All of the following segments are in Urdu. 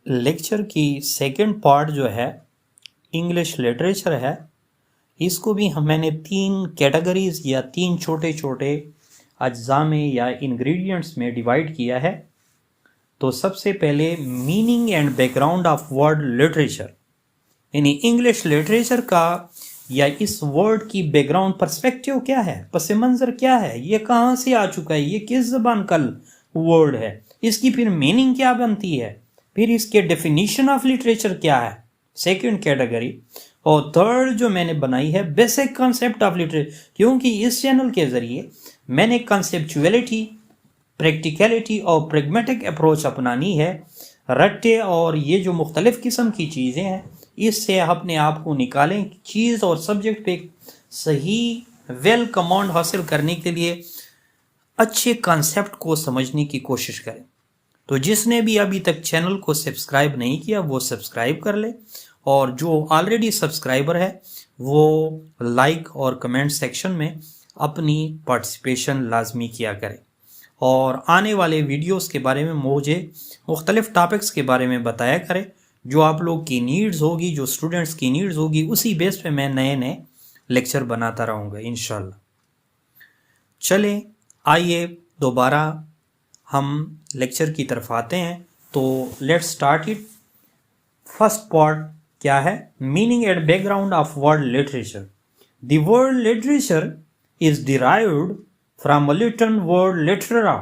لیکچر کی سیکنڈ پارٹ جو ہے انگلش لٹریچر ہے، اس کو بھی میں نے 3 کیٹیگریز یا 3 چھوٹے چھوٹے اجزاء میں یا انگریڈینٹس میں ڈیوائڈ کیا ہے۔ تو سب سے پہلے meaning and background of word literature, یعنی انگلش لٹریچر کا یا اس ورڈ کی بیک گراؤنڈ پرسپیکٹیو کیا ہے، پس منظر کیا ہے، یہ کہاں سے آ چکا ہے، یہ کس زبان کا ورڈ ہے، اس کی پھر میننگ کیا بنتی ہے، پھر اس کے ڈیفینیشن آف لٹریچر کیا ہے، سیکنڈ کیٹیگری۔ اور تھرڈ جو میں نے بنائی ہے بیسک کنسیپٹ آف لٹریچر، کیونکہ اس چینل کے ذریعے میں نے کنسیپچولیٹی، پریکٹیکلٹی اور پریگمیٹک اپروچ اپنانی ہے۔ رٹے اور یہ جو مختلف قسم کی چیزیں ہیں، اس سے اپنے آپ کو نکالیں، چیز اور سبجیکٹ پہ صحیح ویل کمانڈ حاصل کرنے کے لیے اچھے کنسیپٹ کو سمجھنے کی کوشش کریں۔ تو جس نے بھی ابھی تک چینل کو سبسکرائب نہیں کیا وہ سبسکرائب کر لے، اور جو آلریڈی سبسکرائبر ہے وہ لائک اور کمنٹ سیکشن میں اپنی پارٹیسپیشن لازمی کیا کرے، اور آنے والے ویڈیوز کے بارے میں مجھے مختلف ٹاپکس کے بارے میں بتایا کرے، جو آپ لوگ کی نیڈز ہوگی، جو اسٹوڈنٹس کی نیڈز ہوگی، اسی بیس پہ میں نئے نئے لیکچر بناتا رہوں گا انشاءاللہ۔ چلیں آئیے دوبارہ ہم لیکچر کی طرف آتے ہیں، تو let start it. First part کیا ہے؟ Meaning and background of word literature. The word literature is derived from Latin word littera,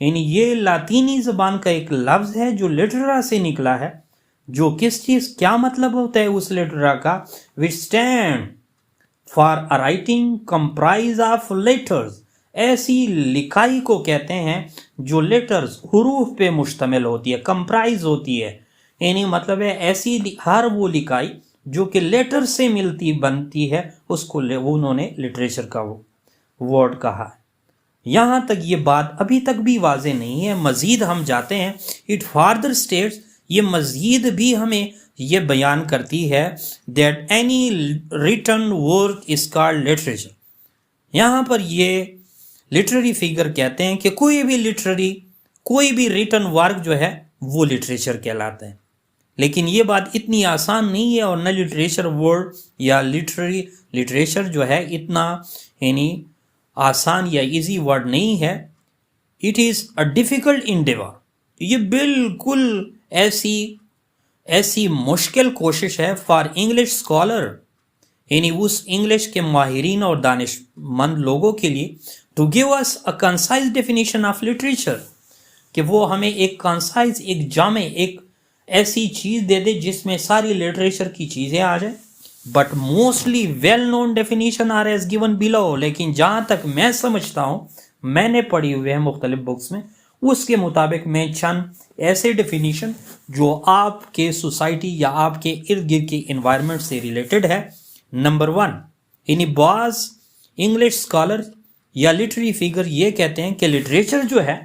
یعنی یہ لاطینی زبان کا ایک لفظ ہے جو لٹرا سے نکلا ہے، جو کس چیز کیا مطلب ہوتا ہے اس لٹرا کا؟ Which stand for writing comprise of letters, ایسی لکھائی کو کہتے ہیں جو لیٹرز حروف پہ مشتمل ہوتی ہے، کمپرائز ہوتی ہے، یعنی مطلب ہے ایسی ہر وہ لکھائی جو کہ لیٹر سے ملتی بنتی ہے، اس کو انہوں نے لٹریچر کا وہ ورڈ کہا ہے۔ یہاں تک یہ بات ابھی تک بھی واضح نہیں ہے، مزید ہم جاتے ہیں۔ اٹ فاردر اسٹیٹس، یہ مزید بھی ہمیں یہ بیان کرتی ہے that any return work is called literature. یہاں پر یہ لٹریری فگر کہتے ہیں کہ کوئی بھی ریٹن ورک جو ہے وہ لٹریچر کہلاتا ہے، لیکن یہ بات اتنی آسان نہیں ہے، اور نہ لٹریچر ورڈ یا لٹریچر جو ہے اتنا یعنی آسان یا ایزی ورڈ نہیں ہے۔ It is a difficult endeavour, یہ بالکل ایسی مشکل کوشش ہے فار انگلش اسکالر، یعنی اس انگلش کے ماہرین اور دانش مند لوگوں کے لیے، to give us a concise definition of literature, کہ وہ ہمیں ایک کنسائز، ایک جامع، ایک ایسی چیز دے دے جس میں ساری لٹریچر کی چیزیں آ جائیں۔ But mostly well known definition are as given below, لیکن جہاں تک میں سمجھتا ہوں، میں نے پڑھی ہوئے ہیں مختلف بکس میں، اس کے مطابق میں چند ایسے ڈیفینیشن جو آپ کے سوسائٹی یا آپ کے ارد گرد کے انوائرمنٹ سے ریلیٹڈ ہے۔ نمبر 1، یعنی بعض انگلش اسکالر یا لٹری فگر یہ کہتے ہیں کہ لٹریچر جو ہے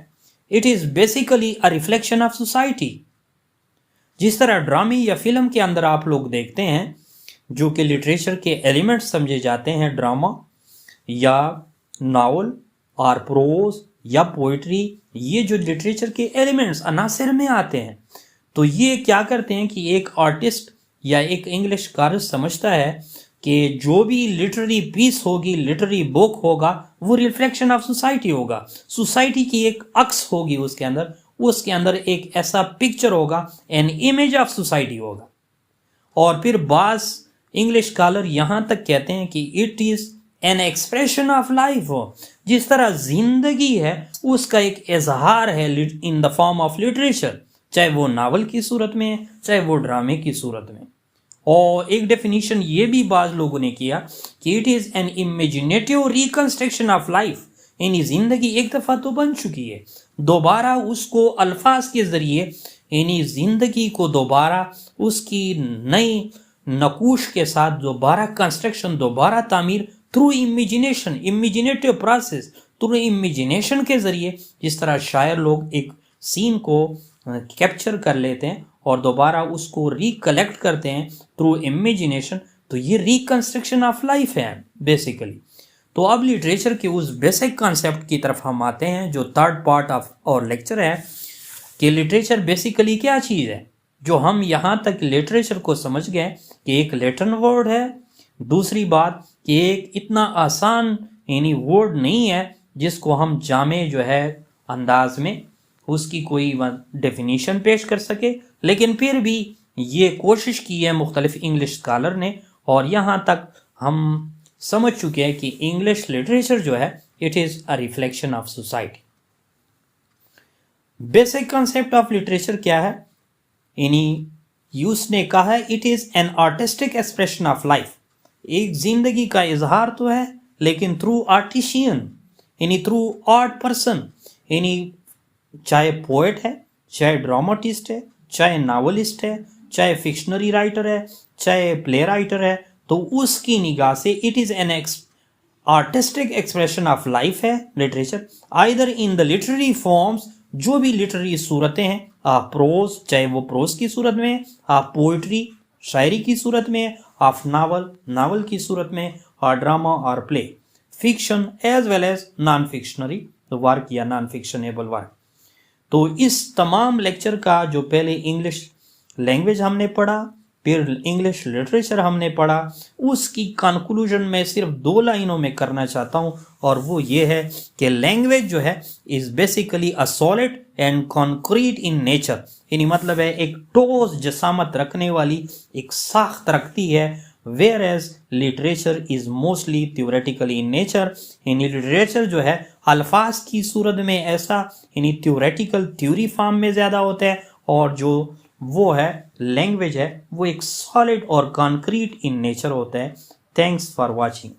it is basically a reflection of society. جس طرح ڈرامے یا فلم کے اندر آپ لوگ دیکھتے ہیں جو کہ لٹریچر کے ایلیمنٹ سمجھے جاتے ہیں، ڈرامہ یا ناول اور پروز یا پوئٹری، یہ جو لٹریچر کے ایلیمنٹس عناصر میں آتے ہیں، تو یہ کیا کرتے ہیں کہ ایک آرٹسٹ یا ایک انگلش کارج سمجھتا ہے کہ جو بھی لٹری پیس ہوگی، لٹری بک ہوگا، وہ ریفلیکشن آف سوسائٹی ہوگا، سوسائٹی کی ایک عکس ہوگی، اس کے اندر ایک ایسا پکچر ہوگا، این امیج آف سوسائٹی ہوگا۔ اور پھر بعض انگلش اسکالر یہاں تک کہتے ہیں کہ it is an expression of life, جس طرح زندگی ہے اس کا ایک اظہار ہے ان دا فارم آف لٹریچر، چاہے وہ ناول کی صورت میں ہے، چاہے وہ ڈرامے کی صورت میں۔ اور ایک ڈیفینیشن یہ بھی بعض لوگوں نے کیا کہ it is an imaginative reconstruction of life, یعنی زندگی ایک دفعہ تو بن چکی ہے، دوبارہ اس کو الفاظ کے ذریعے، یعنی زندگی کو دوبارہ اس کی نئی نقوش کے ساتھ دوبارہ کنسٹرکشن، دوبارہ تعمیر، through imagination, imaginative process, through imagination کے ذریعے، جس طرح شاعر لوگ ایک سین کو کیپچر کر لیتے ہیں اور دوبارہ اس کو ریکلیکٹ کرتے ہیں تھرو امیجنیشن، تو یہ ریکنسٹرکشن آف لائف ہے بیسیکلی۔ تو اب لٹریچر کے اس بیسک کانسیپٹ کی طرف ہم آتے ہیں جو تھرڈ پارٹ آف اور لیکچر ہے، کہ لٹریچر بیسیکلی کیا چیز ہے. جو ہم یہاں تک لٹریچر کو سمجھ گئے کہ ایک لیٹن ورڈ ہے. دوسری بات کہ ایک اتنا آسان یعنی ورڈ نہیں ہے جس کو ہم جامع جو ہے انداز میں اس کی کوئی ڈیفینیشن پیش کر سکے، لیکن پھر بھی یہ کوشش کی ہے مختلف انگلش اسکالر نے، اور یہاں تک ہم سمجھ چکے ہیں کہ انگلش لٹریچر جو ہے it is a reflection of society. Basic concept of literature کیا ہے؟ یعنی یوس نے کہا ہے it is an artistic expression of life. ایک زندگی کا اظہار تو ہے لیکن تھرو آرٹیشین، یعنی تھرو آرٹ پرسن. یعنی چاہے پوئٹ ہے، چاہے ڈراماٹسٹ ہے، چاہے ناولسٹ ہے، چاہے فکشنری رائٹر ہے، چاہے پلے رائٹر ہے، تو اس کی نگاہ سے it is an artistic expression of life ہے لٹریچر. آئدر ان دا لٹریری فارمز، جو بھی لٹریری صورتیں ہیں، آپ پروز، چاہے وہ پروز کی صورت میں، آپ پوئٹری شاعری کی صورت میں، آپ ناول کی صورت میں، اور ڈراما اور play, fiction as well as non fictionary work یا نان فکشنیبل ورک. تو اس تمام لیکچر کا جو پہلے انگلش لینگویج ہم نے پڑھا، پھر انگلش لٹریچر ہم نے پڑھا، اس کی کنکلوژن میں صرف 2 لائنوں میں کرنا چاہتا ہوں، اور وہ یہ ہے کہ لینگویج جو ہے is basically a solid and concrete in nature. یعنی مطلب ہے ایک ٹھوس جسامت رکھنے والی ایک ساخت رکھتی ہے، where as literature is mostly theoretically in nature. یعنی لٹریچر جو ہے الفاظ کی صورت میں ایسا یعنی تھیوریٹیکل تھیوری فارم میں زیادہ ہوتا ہے، اور جو وہ ہے لینگویج ہے وہ ایک سالڈ اور کانکریٹ ان نیچر ہوتا ہے. Thanks for watching.